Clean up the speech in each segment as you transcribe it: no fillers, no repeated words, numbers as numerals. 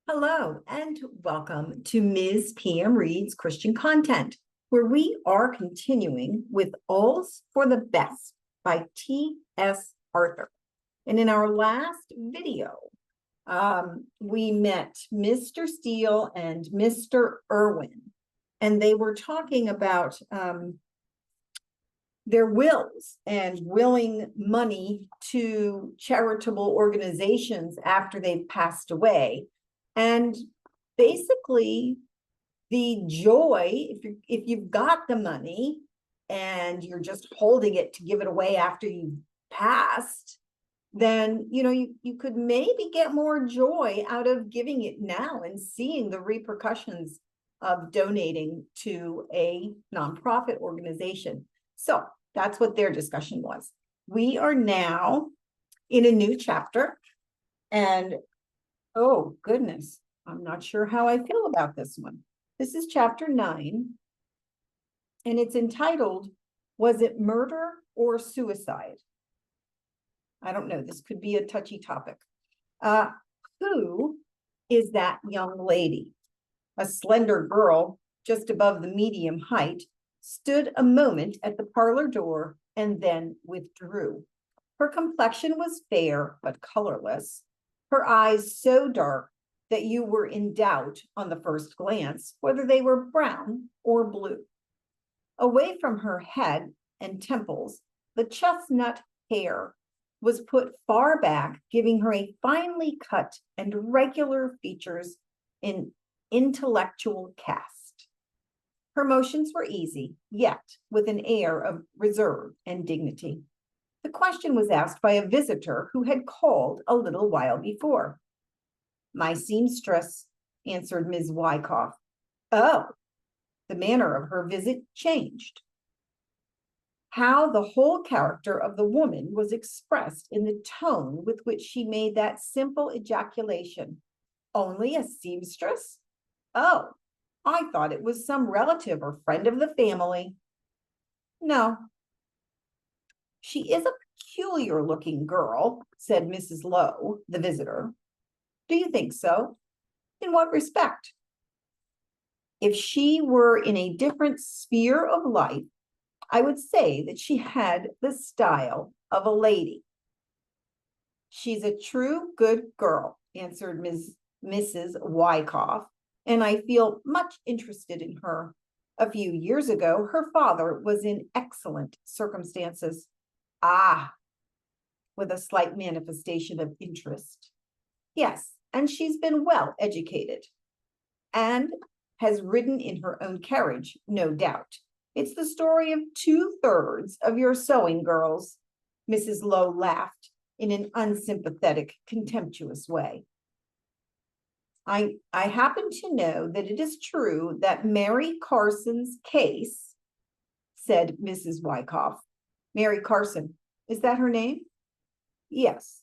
Hello and welcome to Ms. PM Reads Christian Content, where we are continuing with All's for the Best by T.S. Arthur. And in our last video, we met Mr. Steele and Mr. Irwin, and they were talking about their wills and willing money to charitable organizations after they've passed away. And basically, the joy, if you've got the money and you're just holding it to give it away after you've passed, then you could maybe get more joy out of giving it now and seeing the repercussions of donating to a nonprofit organization. So that's what their discussion was. We are now in a new chapter, and oh, goodness, I'm not sure how I feel about this one. This is chapter 9, and it's entitled, Was It Murder or Suicide? I don't know. This could be a touchy topic. Who is that young lady? A slender girl, just above the medium height, stood a moment at the parlor door and then withdrew. Her complexion was fair but colorless. Her eyes so dark that you were in doubt on the first glance whether they were brown or blue. Away from her head and temples, the chestnut hair was put far back, giving her a finely cut and regular features in intellectual cast. Her motions were easy, yet with an air of reserve and dignity. The question was asked by a visitor who had called a little while before. My seamstress, answered Mrs Wychoff. Oh, the manner of her visit changed. How the whole character of the woman was expressed in the tone with which she made that simple ejaculation. Only a seamstress? Oh, I thought it was some relative or friend of the family. No. She is a peculiar looking girl, said Mrs. Lowe, the visitor. Do you think so? In what respect? If she were in a different sphere of life, I would say that she had the style of a lady. She's a true good girl, answered Mrs. Wychoff, and I feel much interested in her. A few years ago, her father was in excellent circumstances. Ah, with a slight manifestation of interest. Yes, and she's been well educated and has ridden in her own carriage, no doubt. It's the story of 2/3 of your sewing girls. Mrs. Lowe laughed in an unsympathetic, contemptuous way. I happen to know that it is true that Mary Carson's case, said Mrs. Wychoff. Mary Carson, is that her name? Yes.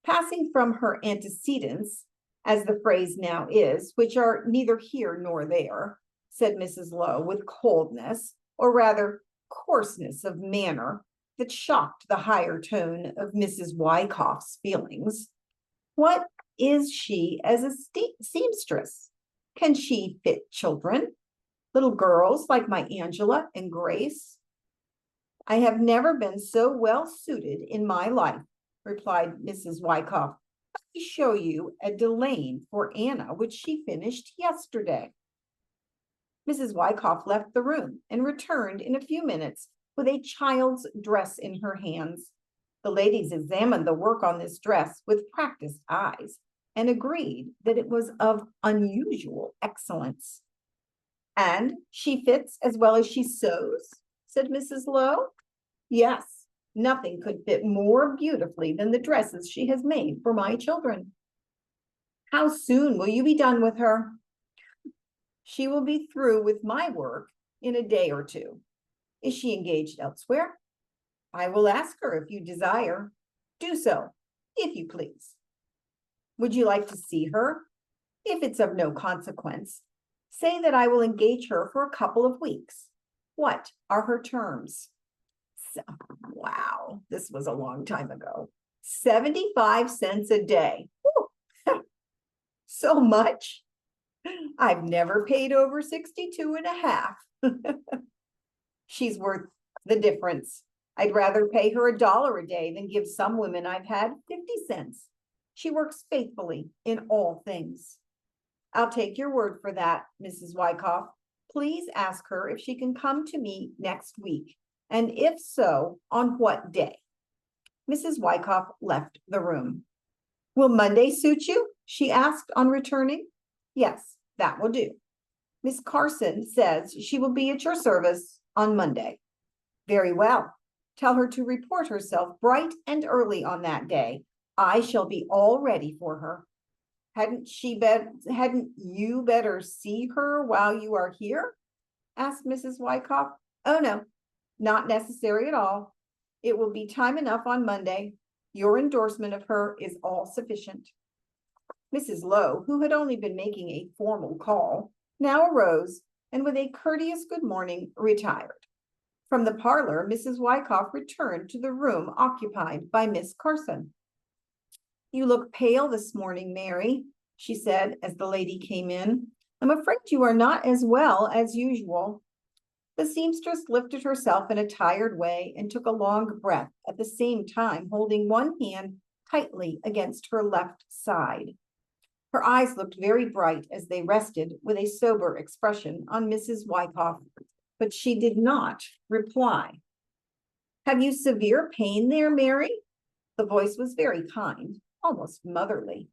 Passing from her antecedents, as the phrase now is, which are neither here nor there, said Mrs. Lowe with coldness, or rather coarseness of manner, that shocked the higher tone of Mrs. Wychoff's feelings. What is she as a seamstress? Can she fit children? Little girls like my Angela and Grace? I have never been so well suited in my life, replied Mrs. Wychoff. Let me show you a delaine for Anna, which she finished yesterday. Mrs. Wychoff left the room and returned in a few minutes with a child's dress in her hands. The ladies examined the work on this dress with practiced eyes and agreed that it was of unusual excellence. And she fits as well as she sews, said Mrs. Lowe. Yes, nothing could fit more beautifully than the dresses she has made for my children. How soon will you be done with her? She will be through with my work in a day or two. Is she engaged elsewhere? I will ask her if you desire. Do so, if you please. Would you like to see her? If it's of no consequence, say that I will engage her for a couple of weeks. What are her terms? Wow, this was a long time ago. 75 cents a day. So much? I've never paid over 62.5. She's worth the difference. I'd rather pay her $1 a day than give some women I've had 50 cents. She works faithfully in all things. I'll take your word for that, Mrs. Wychoff. Please ask her if she can come to me next week, and if so, on what day. Mrs. Wychoff left the room. Will Monday suit you? She asked on returning. Yes, that will do. Miss Carson says she will be at your service on Monday. Very well. Tell her to report herself bright and early on that day. I shall be all ready for her. Hadn't you better see her while you are here? Asked Mrs. Wychoff. Oh, no, not necessary at all. It will be time enough on Monday. Your endorsement of her is all sufficient. Mrs. Lowe, who had only been making a formal call, now arose and with a courteous good morning retired. From the parlor, Mrs. Wychoff returned to the room occupied by Miss Carson. You look pale this morning, Mary, she said as the lady came in. I'm afraid you are not as well as usual. The seamstress lifted herself in a tired way and took a long breath, at the same time holding one hand tightly against her left side. Her eyes looked very bright as they rested with a sober expression on Mrs. Wychoff, but she did not reply. Have you severe pain there, Mary? The voice was very kind, almost motherly.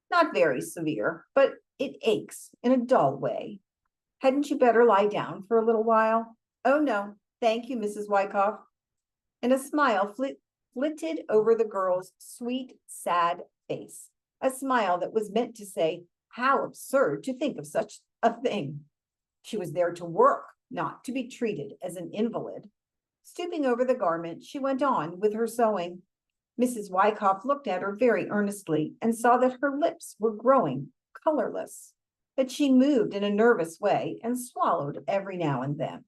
Not very severe, but it aches in a dull way. Hadn't you better lie down for a little while? Oh, no, thank you, Mrs. Wychoff. And a smile flitted over the girl's sweet, sad face, a smile that was meant to say, how absurd to think of such a thing. She was there to work, not to be treated as an invalid. Stooping over the garment, she went on with her sewing. Mrs. Wychoff looked at her very earnestly and saw that her lips were growing colorless, that she moved in a nervous way and swallowed every now and then.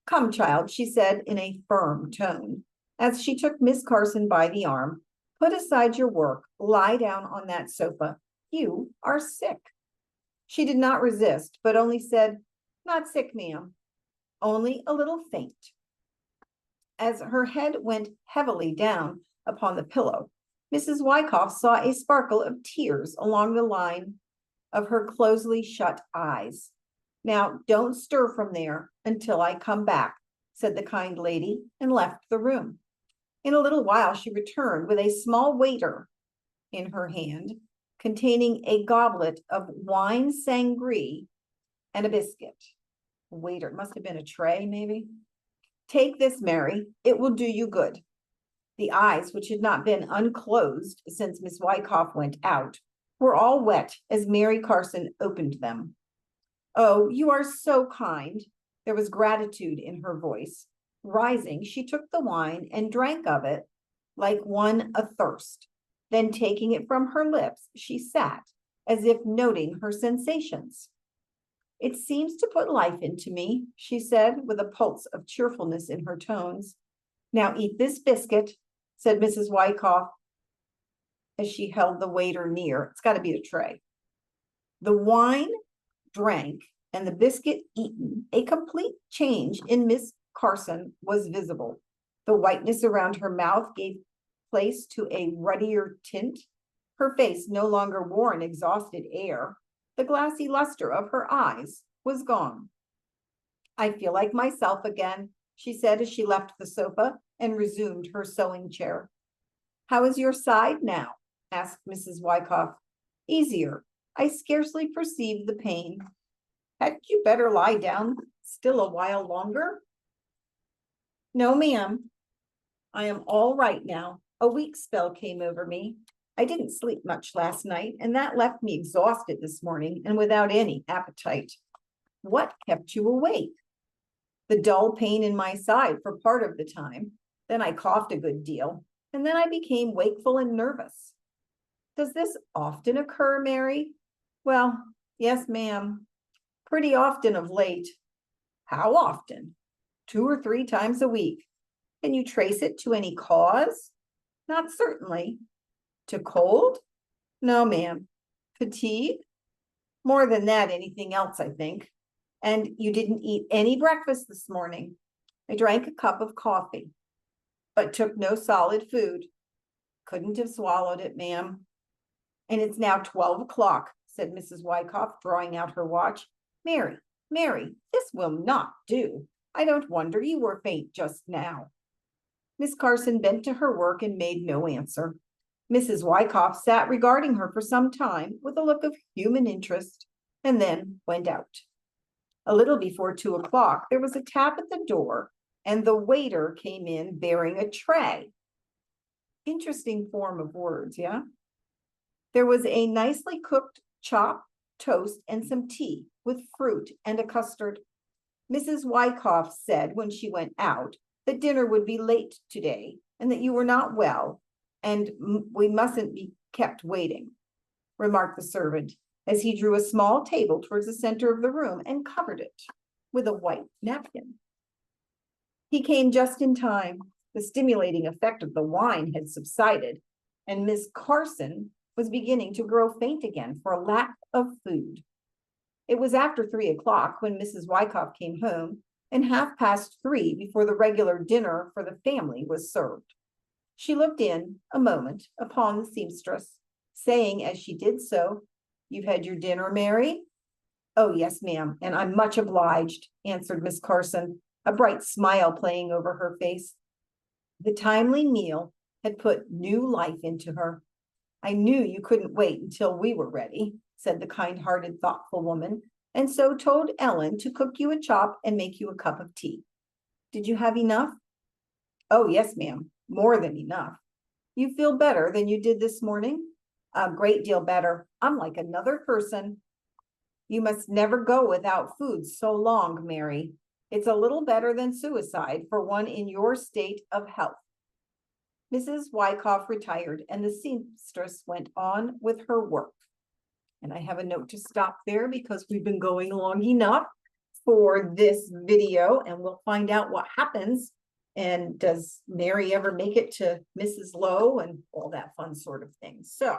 Come, child, she said in a firm tone, as she took Miss Carson by the arm. Put aside your work, lie down on that sofa. You are sick. She did not resist, but only said, not sick, ma'am, only a little faint. As her head went heavily down upon the pillow, Mrs. Wychoff saw a sparkle of tears along the line of her closely shut eyes. Now, don't stir from there until I come back, said the kind lady, and left the room. In a little while, she returned with a small waiter in her hand, containing a goblet of wine sangree and a biscuit. Waiter, it must have been a tray, maybe. Take this, Mary. It will do you good. The eyes, which had not been unclosed since Miss Wychoff went out, were all wet as Mary Carson opened them. Oh, you are so kind. There was gratitude in her voice. Rising, she took the wine and drank of it like one athirst. Then taking it from her lips, she sat as if noting her sensations. It seems to put life into me, she said, with a pulse of cheerfulness in her tones. Now eat this biscuit, said Mrs. Wychoff, as she held the waiter near. It's got to be a tray. The wine drank and the biscuit eaten, a complete change in Miss Carson was visible. The whiteness around her mouth gave place to a ruddier tint. Her face no longer wore an exhausted air. The glassy luster of her eyes was gone. I feel like myself again, she said as she left the sofa and resumed her sewing chair. How is your side now? Asked Mrs. Wychoff. Easier. I scarcely perceive the pain. Hadn't you better lie down still a while longer? No, ma'am. I am all right now. A weak spell came over me. I didn't sleep much last night, and that left me exhausted this morning and without any appetite. What kept you awake? The dull pain in my side for part of the time. Then I coughed a good deal, and then I became wakeful and nervous. Does this often occur, Mary? Well, yes, ma'am. Pretty often of late. How often? 2 or 3 times a week. Can you trace it to any cause? Not certainly. To cold? No, ma'am. Fatigue? More than that, anything else, I think. And you didn't eat any breakfast this morning. I drank a cup of coffee, but took no solid food. Couldn't have swallowed it, ma'am. And it's now 12 o'clock, said Mrs. Wychoff, drawing out her watch. Mary, Mary, this will not do. I don't wonder you were faint just now. Miss Carson bent to her work and made no answer. Mrs. Wychoff sat regarding her for some time with a look of human interest, and then went out. A little before 2 o'clock, there was a tap at the door, and the waiter came in bearing a tray. Interesting form of words, yeah? There was a nicely cooked chop, toast, and some tea with fruit and a custard. Mrs. Wychoff said when she went out that dinner would be late today and that you were not well and we mustn't be kept waiting, remarked the servant as he drew a small table towards the center of the room and covered it with a white napkin. He came just in time. The stimulating effect of the wine had subsided, and Miss Carson was beginning to grow faint again for a lack of food. It was after 3 o'clock when Mrs. Wychoff came home, and 3:30 before the regular dinner for the family was served. She looked in a moment upon the seamstress, saying as she did so, "You've had your dinner, Mary?" "Oh, yes, ma'am, and I'm much obliged," answered Miss Carson, a bright smile playing over her face. The timely meal had put new life into her. "I knew you couldn't wait until we were ready," said the kind-hearted, thoughtful woman, "and so told Ellen to cook you a chop and make you a cup of tea. Did you have enough?" "Oh, yes, ma'am, more than enough." "You feel better than you did this morning?" "A great deal better. I'm like another person." "You must never go without food so long, Mary. It's a little better than suicide for one in your state of health." Mrs. Wychoff retired and the seamstress went on with her work. And I have a note to stop there because we've been going long enough for this video, and we'll find out what happens. And does Mary ever make it to Mrs. Lowe and all that fun sort of thing. So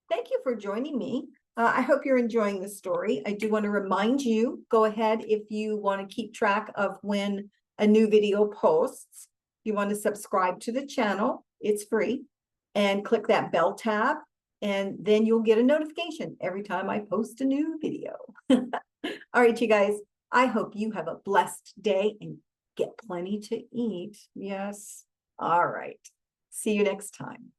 thank you for joining me. I hope you're enjoying the story. I do want to remind you, go ahead if you want to keep track of when a new video posts. You want to subscribe to the channel, it's free, and click that bell tab, and then you'll get a notification every time I post a new video. All right, you guys, I hope you have a blessed day and get plenty to eat. Yes. All right. See you next time.